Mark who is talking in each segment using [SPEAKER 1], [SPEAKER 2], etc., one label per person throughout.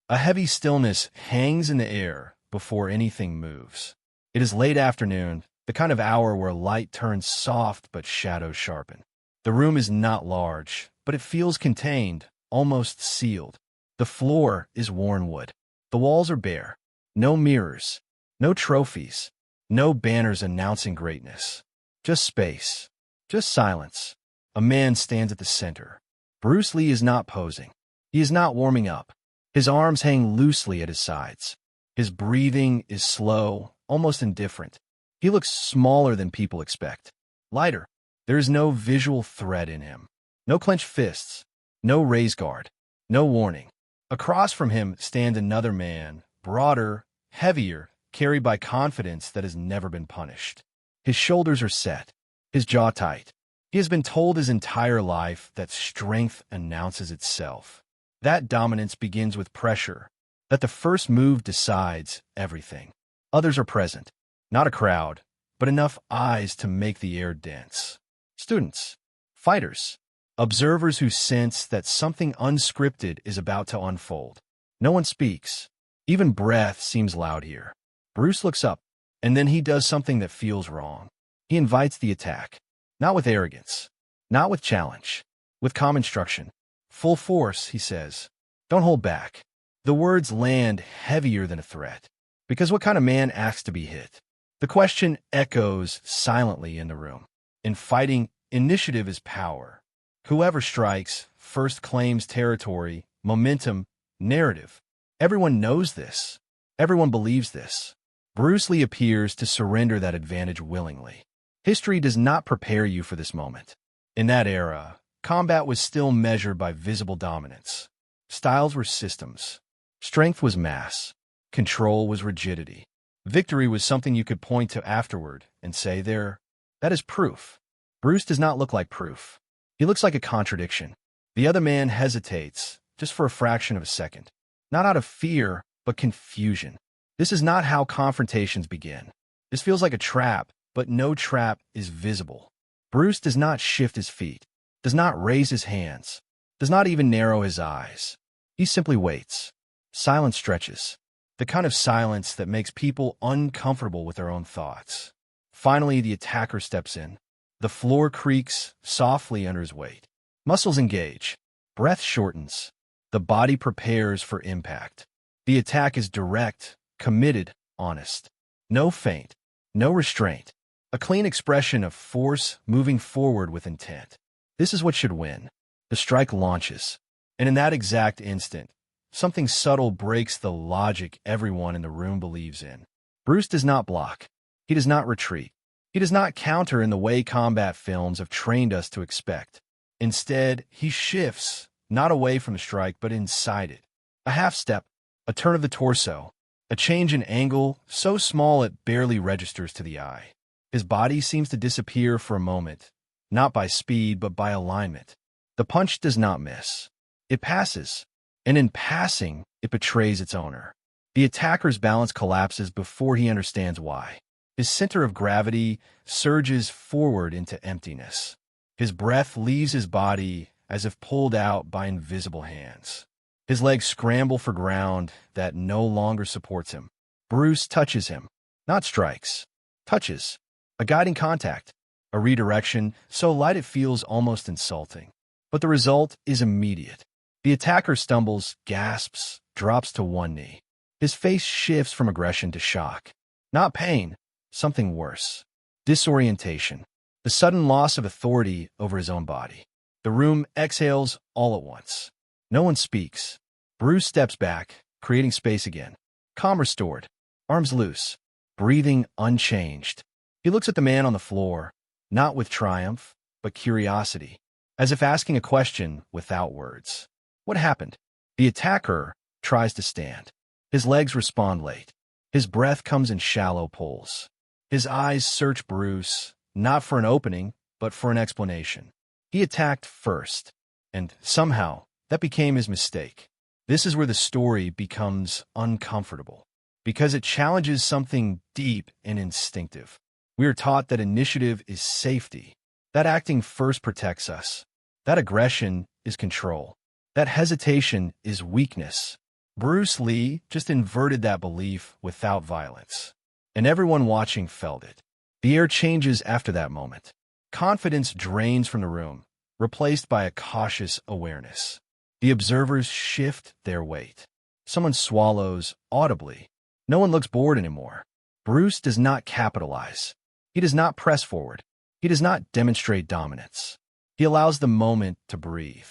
[SPEAKER 1] A heavy stillness hangs in the air before anything moves. It is late afternoon, the kind of hour where light turns soft but shadows sharpen. The room is not large, but it feels contained, almost sealed. The floor is worn wood. The walls are bare. No mirrors, no trophies, no banners announcing greatness. Just space, just silence. A man stands at the center. Bruce Lee is not posing. He is not warming up. His arms hang loosely at his sides. His breathing is slow, almost indifferent. He looks smaller than people expect. Lighter. There is no visual threat in him. No clenched fists. No raised guard. No warning. Across from him stands another man, broader, heavier, carried by confidence that has never been punished. His shoulders are set. His jaw tight. He has been told his entire life that strength announces itself. That dominance begins with pressure, that the first move decides everything. Others are present, not a crowd, but enough eyes to make the air dense. Students, fighters, observers who sense that something unscripted is about to unfold. No one speaks. Even breath seems loud here. Bruce looks up, and then he does something that feels wrong. He invites the attack, not with arrogance, not with challenge, with calm instruction. Full force, he says. Don't hold back. The words land heavier than a threat. Because what kind of man asks to be hit? The question echoes silently in the room. In fighting, initiative is power. Whoever strikes first claims territory, momentum, narrative. Everyone knows this. Everyone believes this. Bruce Lee appears to surrender that advantage willingly. History does not prepare you for this moment. In that era, combat was still measured by visible dominance. Styles were systems. Strength was mass. Control was rigidity. Victory was something you could point to afterward and say, that is proof. Bruce does not look like proof. He looks like a contradiction. The other man hesitates, just for a fraction of a second. Not out of fear, but confusion. This is not how confrontations begin. This feels like a trap, but no trap is visible. Bruce does not shift his feet, does not raise his hands, does not even narrow his eyes. He simply waits. Silence stretches. The kind of silence that makes people uncomfortable with their own thoughts. Finally, the attacker steps in. The floor creaks softly under his weight. Muscles engage. Breath shortens. The body prepares for impact. The attack is direct, committed, honest. No feint, no restraint. A clean expression of force moving forward with intent. This is what should win. The strike launches. And in that exact instant, something subtle breaks the logic everyone in the room believes in. Bruce does not block. He does not retreat. He does not counter in the way combat films have trained us to expect. Instead, he shifts, not away from the strike, but inside it. A half step, a turn of the torso, a change in angle so small it barely registers to the eye. His body seems to disappear for a moment, not by speed, but by alignment. The punch does not miss. It passes, and in passing, it betrays its owner. The attacker's balance collapses before he understands why. His center of gravity surges forward into emptiness. His breath leaves his body as if pulled out by invisible hands. His legs scramble for ground that no longer supports him. Bruce touches him, not strikes, touches. A guiding contact, a redirection so light it feels almost insulting. But the result is immediate. The attacker stumbles, gasps, drops to one knee. His face shifts from aggression to shock. Not pain, something worse. Disorientation. The sudden loss of authority over his own body. The room exhales all at once. No one speaks. Bruce steps back, creating space again. Calm restored. Arms loose. Breathing unchanged. He looks at the man on the floor, not with triumph, but curiosity, as if asking a question without words. What happened? The attacker tries to stand. His legs respond late. His breath comes in shallow pulls. His eyes search Bruce, not for an opening, but for an explanation. He attacked first, and somehow that became his mistake. This is where the story becomes uncomfortable, because it challenges something deep and instinctive. We are taught that initiative is safety, that acting first protects us, that aggression is control, that hesitation is weakness. Bruce Lee just inverted that belief without violence. And everyone watching felt it. The air changes after that moment. Confidence drains from the room, replaced by a cautious awareness. The observers shift their weight. Someone swallows audibly. No one looks bored anymore. Bruce does not capitalize. He does not press forward. He does not demonstrate dominance. He allows the moment to breathe.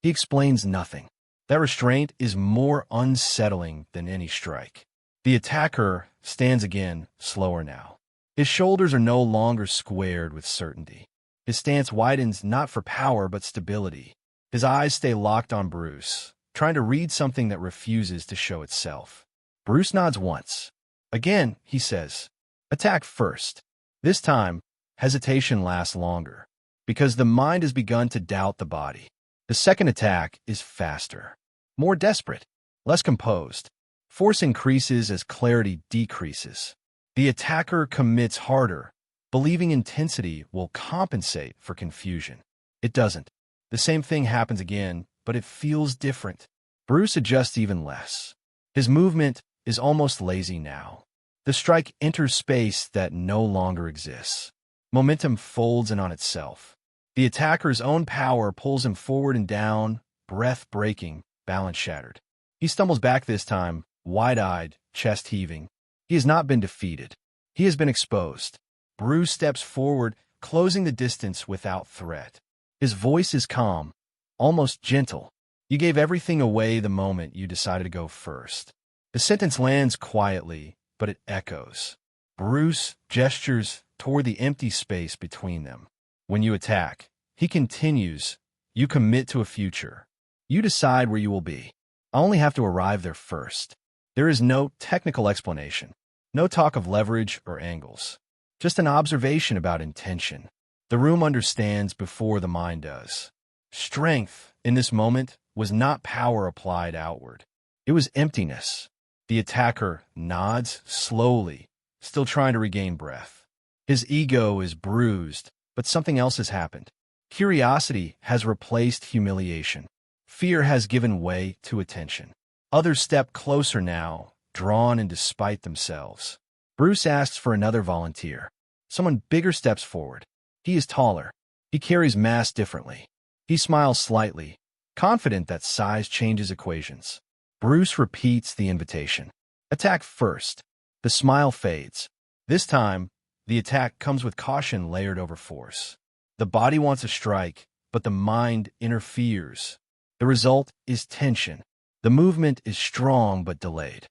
[SPEAKER 1] He explains nothing. That restraint is more unsettling than any strike. The attacker stands again, slower now. His shoulders are no longer squared with certainty. His stance widens not for power but stability. His eyes stay locked on Bruce, trying to read something that refuses to show itself. Bruce nods once. Again, he says, "Attack first." This time, hesitation lasts longer, because the mind has begun to doubt the body. The second attack is faster, more desperate, less composed. Force increases as clarity decreases. The attacker commits harder, believing intensity will compensate for confusion. It doesn't. The same thing happens again, but it feels different. Bruce adjusts even less. His movement is almost lazy now. The strike enters space that no longer exists. Momentum folds in on itself. The attacker's own power pulls him forward and down, breath breaking, balance shattered. He stumbles back this time, wide-eyed, chest heaving. He has not been defeated. He has been exposed. Bruce steps forward, closing the distance without threat. His voice is calm, almost gentle. "You gave everything away the moment you decided to go first." The sentence lands quietly, but it echoes. Bruce gestures toward the empty space between them. "When you attack," he continues, "you commit to a future. You decide where you will be. I only have to arrive there first." There is no technical explanation, no talk of leverage or angles, just an observation about intention. The room understands before the mind does. Strength, in this moment, was not power applied outward. It was emptiness. The attacker nods slowly, still trying to regain breath. His ego is bruised, but something else has happened. Curiosity has replaced humiliation. Fear has given way to attention. Others step closer now, drawn in despite themselves. Bruce asks for another volunteer. Someone bigger steps forward. He is taller. He carries mass differently. He smiles slightly, confident that size changes equations. Bruce repeats the invitation. "Attack first." The smile fades. This time, the attack comes with caution layered over force. The body wants a strike, but the mind interferes. The result is tension. The movement is strong but delayed.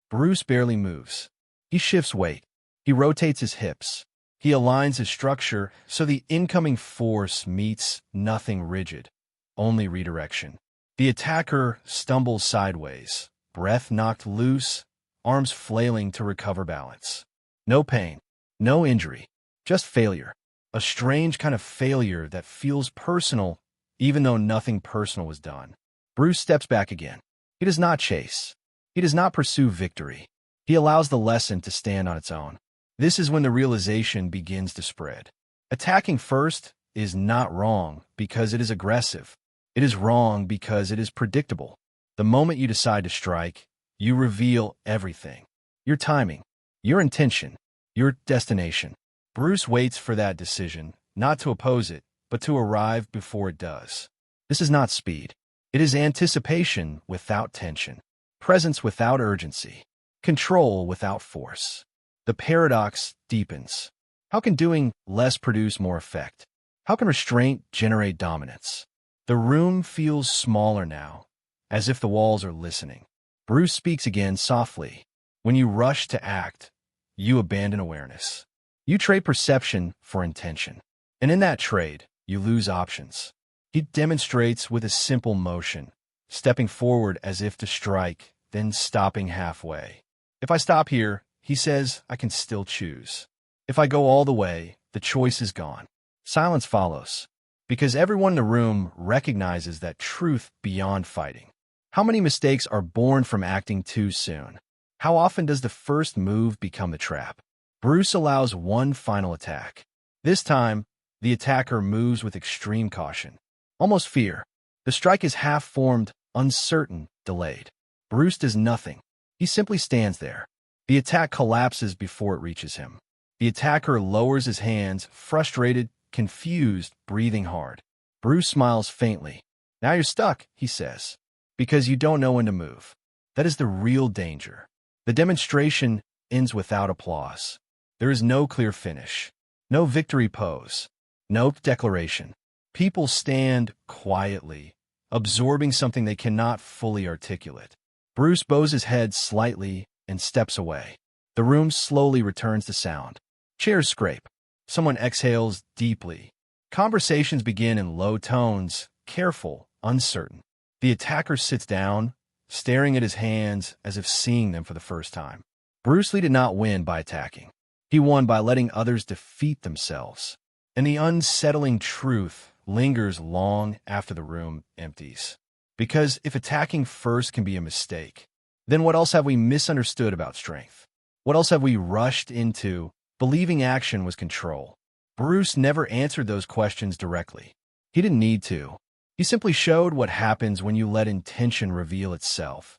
[SPEAKER 1] Bruce barely moves. He shifts weight. He rotates his hips. He aligns his structure so the incoming force meets nothing rigid, only redirection. The attacker stumbles sideways, breath knocked loose, arms flailing to recover balance. No pain, no injury, just failure. A strange kind of failure that feels personal, even though nothing personal was done. Bruce steps back again. He does not chase. He does not pursue victory. He allows the lesson to stand on its own. This is when the realization begins to spread. Attacking first is not wrong because it is aggressive. It is wrong because it is predictable. The moment you decide to strike, you reveal everything. Your timing, your intention, your destination. Bruce waits for that decision, not to oppose it, but to arrive before it does. This is not speed. It is anticipation without tension, presence without urgency, control without force. The paradox deepens. How can doing less produce more effect? How can restraint generate dominance? The room feels smaller now, as if the walls are listening. Bruce speaks again softly. "When you rush to act, you abandon awareness. You trade perception for intention. And in that trade, you lose options." He demonstrates with a simple motion, stepping forward as if to strike, then stopping halfway. "If I stop here," he says, "I can still choose. If I go all the way, the choice is gone." Silence follows, because everyone in the room recognizes that truth beyond fighting. How many mistakes are born from acting too soon? How often does the first move become the trap? Bruce allows one final attack. This time, the attacker moves with extreme caution, almost fear. The strike is half-formed, uncertain, delayed. Bruce does nothing. He simply stands there. The attack collapses before it reaches him. The attacker lowers his hands, frustrated, confused, breathing hard. Bruce smiles faintly. "Now you're stuck," he says, "because you don't know when to move." That is the real danger. The demonstration ends without applause. There is no clear finish, no victory pose, no declaration. People stand quietly, absorbing something they cannot fully articulate. Bruce bows his head slightly and steps away. The room slowly returns to sound. Chairs scrape. Someone exhales deeply. Conversations begin in low tones, careful, uncertain. The attacker sits down, staring at his hands as if seeing them for the first time. Bruce Lee did not win by attacking. He won by letting others defeat themselves. And the unsettling truth lingers long after the room empties. Because if attacking first can be a mistake, then what else have we misunderstood about strength? What else have we rushed into, believing action was control? Bruce never answered those questions directly. He didn't need to. He simply showed what happens when you let intention reveal itself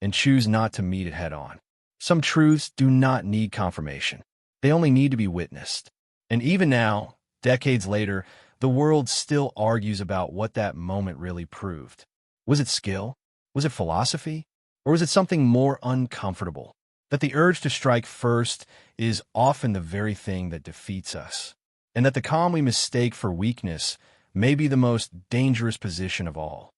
[SPEAKER 1] and choose not to meet it head-on. Some truths do not need confirmation. They only need to be witnessed. And even now, decades later, the world still argues about what that moment really proved. Was it skill? Was it philosophy? Or was it something more uncomfortable? That the urge to strike first is often the very thing that defeats us. And that the calm we mistake for weakness may be the most dangerous position of all.